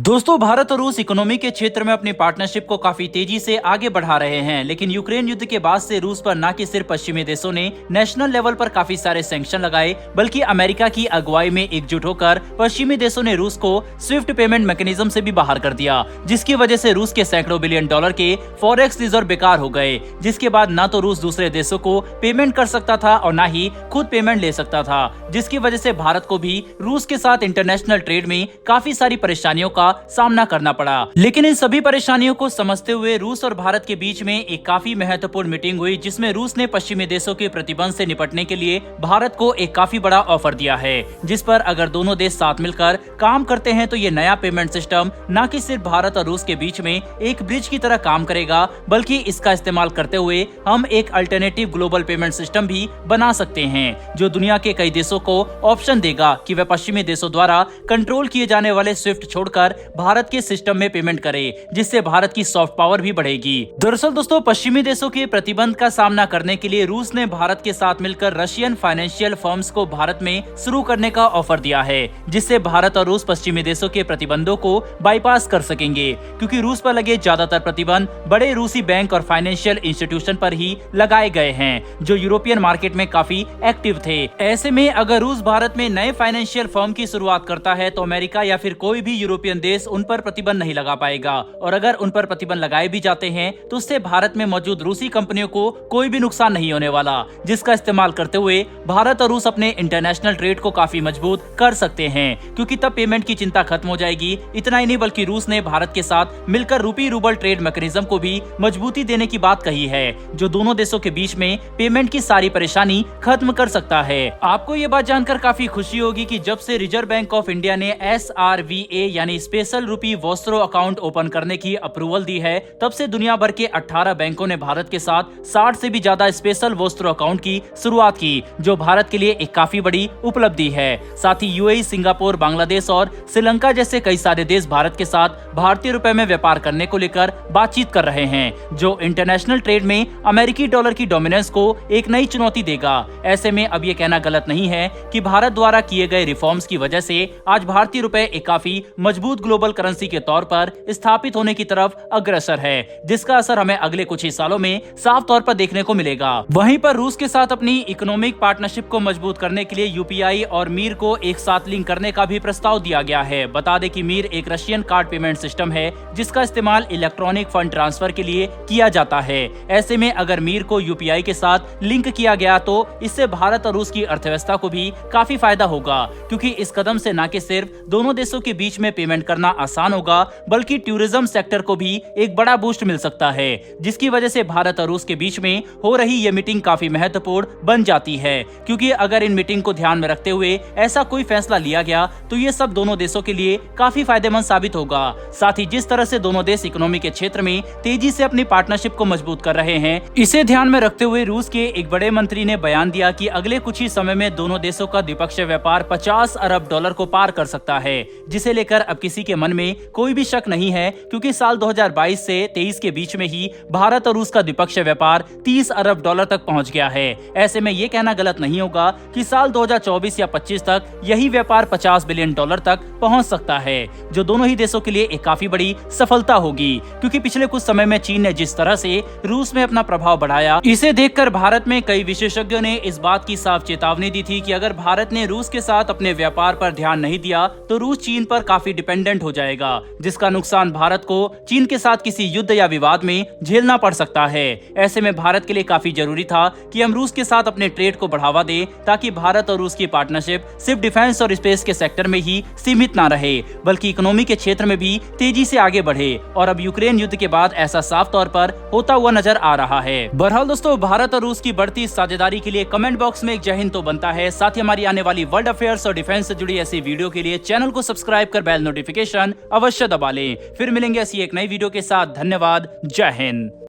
दोस्तों, भारत और रूस इकोनॉमी के क्षेत्र में अपनी पार्टनरशिप को काफी तेजी से आगे बढ़ा रहे हैं, लेकिन यूक्रेन युद्ध के बाद से रूस पर न कि सिर्फ पश्चिमी देशों ने नेशनल लेवल पर काफी सारे सैंक्शन लगाए, बल्कि अमेरिका की अगुवाई में एकजुट होकर पश्चिमी देशों ने रूस को स्विफ्ट पेमेंट मैकेनिज्म से भी बाहर कर दिया, जिसकी वजह से रूस के सैकड़ों बिलियन डॉलर के फॉरेक्स रिजर्व बेकार हो गए, जिसके बाद न तो रूस दूसरे देशों को पेमेंट कर सकता था और न ही खुद पेमेंट ले सकता था, जिसकी वजह से भारत को भी रूस के साथ इंटरनेशनल ट्रेड में काफी सारी परेशानियों का सामना करना पड़ा। लेकिन इन सभी परेशानियों को समझते हुए रूस और भारत के बीच में एक काफी महत्वपूर्ण मीटिंग हुई, जिसमें रूस ने पश्चिमी देशों के प्रतिबंध से निपटने के लिए भारत को एक काफी बड़ा ऑफर दिया है, जिस पर अगर दोनों देश साथ मिलकर काम करते हैं तो ये नया पेमेंट सिस्टम न कि सिर्फ भारत और रूस के बीच में एक ब्रिज की तरह काम करेगा, बल्कि इसका इस्तेमाल करते हुए हम एक अल्टरनेटिव ग्लोबल पेमेंट सिस्टम भी बना सकते हैं, जो दुनिया के कई देशों को ऑप्शन देगा कि वे पश्चिमी देशों द्वारा कंट्रोल किए जाने वाले स्विफ्ट छोड़कर भारत के सिस्टम में पेमेंट करे, जिससे भारत की सॉफ्ट पावर भी बढ़ेगी। दरअसल दोस्तों, पश्चिमी देशों के प्रतिबंध का सामना करने के लिए रूस ने भारत के साथ मिलकर रशियन फाइनेंशियल फर्म्स को भारत में शुरू करने का ऑफर दिया है, जिससे भारत और रूस पश्चिमी देशों के प्रतिबंधों को बाईपास कर सकेंगे, क्योंकि रूस पर लगे ज्यादातर प्रतिबंध बड़े रूसी बैंक और फाइनेंशियल इंस्टीट्यूशन पर ही लगाए गए हैं, जो यूरोपियन मार्केट में काफी एक्टिव थे। ऐसे में अगर रूस भारत में नए फाइनेंशियल फर्म की शुरुआत करता है तो अमेरिका या फिर कोई भी यूरोपियन देश उन पर प्रतिबंध नहीं लगा पाएगा, और अगर उन पर प्रतिबंध लगाए भी जाते हैं तो उससे भारत में मौजूद रूसी कंपनियों को कोई भी नुकसान नहीं होने वाला, जिसका इस्तेमाल करते हुए भारत और रूस अपने इंटरनेशनल ट्रेड को काफी मजबूत कर सकते हैं, क्योंकि तब पेमेंट की चिंता खत्म हो जाएगी। इतना ही नहीं, बल्कि रूस ने भारत के साथ मिलकर रूपी रूबल ट्रेड मैकेनिज्म को भी मजबूती देने की बात कही है, जो दोनों देशों के बीच में पेमेंट की सारी परेशानी खत्म कर सकता है। आपको ये बात जानकर काफी खुशी होगी कि जब से रिजर्व बैंक ऑफ इंडिया ने SRVA यानी स्पेशल रूपी वॉस्त्रो अकाउंट ओपन करने की अप्रूवल दी है, तब से दुनिया भर के 18 बैंकों ने भारत के साथ 60 से भी ज्यादा स्पेशल वॉस्त्रो अकाउंट की शुरुआत की, जो भारत के लिए एक काफी बड़ी उपलब्धि है। साथ ही UAE, सिंगापुर, बांग्लादेश और श्रीलंका जैसे कई सारे देश भारत के साथ भारतीय रुपए में व्यापार करने को लेकर बातचीत कर रहे हैं, जो इंटरनेशनल ट्रेड में अमेरिकी डॉलर की डोमिनेंस को एक नई चुनौती देगा। ऐसे में अब ये कहना गलत नहीं है कि भारत द्वारा किए गए रिफॉर्म्स की वजह से आज भारतीय रुपए एक काफी मजबूत ग्लोबल करेंसी के तौर पर स्थापित होने की तरफ अग्रसर है, जिसका असर हमें अगले कुछ ही सालों में साफ तौर पर देखने को मिलेगा। वहीं पर रूस के साथ अपनी इकोनॉमिक पार्टनरशिप को मजबूत करने के लिए UPI और मीर को एक साथ लिंक करने का भी प्रस्ताव दिया गया है। बता दें कि मीर एक रशियन कार्ड पेमेंट सिस्टम है, जिसका इस्तेमाल इलेक्ट्रॉनिक फंड ट्रांसफर के लिए किया जाता है। ऐसे में अगर मीर को UPI के साथ लिंक किया गया तो इससे भारत और रूस की अर्थव्यवस्था को भी काफी फायदा होगा, क्योंकि इस कदम से न कि सिर्फ दोनों देशों के बीच में पेमेंट करना आसान होगा, बल्कि टूरिज्म सेक्टर को भी एक बड़ा बूस्ट मिल सकता है, जिसकी वजह से भारत और रूस के बीच में हो रही ये मीटिंग काफी महत्वपूर्ण बन जाती है, क्योंकि अगर इन मीटिंग को ध्यान में रखते हुए ऐसा कोई फैसला लिया गया तो ये सब दोनों देशों के लिए काफी फायदेमंद साबित होगा। साथ ही जिस तरह से दोनों देश इकोनॉमी के क्षेत्र में तेजी से अपनी पार्टनरशिप को मजबूत कर रहे हैं, इसे ध्यान में रखते हुए रूस के एक बड़े मंत्री ने बयान दिया कि अगले कुछ ही समय में दोनों देशों का द्विपक्षीय व्यापार 50 अरब डॉलर को पार कर सकता है, जिसे लेकर अब किसी के मन में कोई भी शक नहीं है, क्योंकि साल 2022 से 23 के बीच में ही भारत और रूस का द्विपक्षीय व्यापार 30 अरब डॉलर तक पहुंच गया है। ऐसे में ये कहना गलत नहीं होगा कि साल 2024 या 25 तक यही व्यापार 50 बिलियन डॉलर तक पहुंच सकता है, जो दोनों ही देशों के लिए एक काफी बड़ी सफलता होगी, क्योंकि पिछले कुछ समय में चीन ने जिस तरह से रूस में अपना प्रभाव बढ़ाया, इसे देखकर भारत में कई विशेषज्ञों ने इस बात की साफ चेतावनी दी थी कि अगर भारत ने रूस के साथ अपने व्यापार पर ध्यान नहीं दिया तो रूस चीन पर काफी डिपेंडेंट हो जाएगा, जिसका नुकसान भारत को चीन के साथ किसी युद्ध या विवाद में झेलना पड़ सकता है। ऐसे में भारत के लिए काफी जरूरी था कि हम रूस के साथ अपने ट्रेड को बढ़ावा दें, ताकि भारत और रूस की पार्टनरशिप सिर्फ डिफेंस और स्पेस के सेक्टर में ही सीमित ना रहे, बल्कि इकोनॉमी के क्षेत्र में भी तेजी से आगे बढ़े। और अब यूक्रेन युद्ध के बाद ऐसा साफ तौर पर होता हुआ नजर आ रहा है। बहरहाल दोस्तों, भारत और रूस की बढ़ती साझेदारी के लिए कमेंट बॉक्स में एक जय हिंद तो बनता है। साथ ही हमारी आने वाली वर्ल्ड अफेयर्स और डिफेंस से जुड़ी ऐसी वीडियो के लिए चैनल को सब्सक्राइब कर बेल नोटिफिकेशन अवश्य दबा लें। फिर मिलेंगे ऐसी एक नई वीडियो के साथ। धन्यवाद। जय हिंद।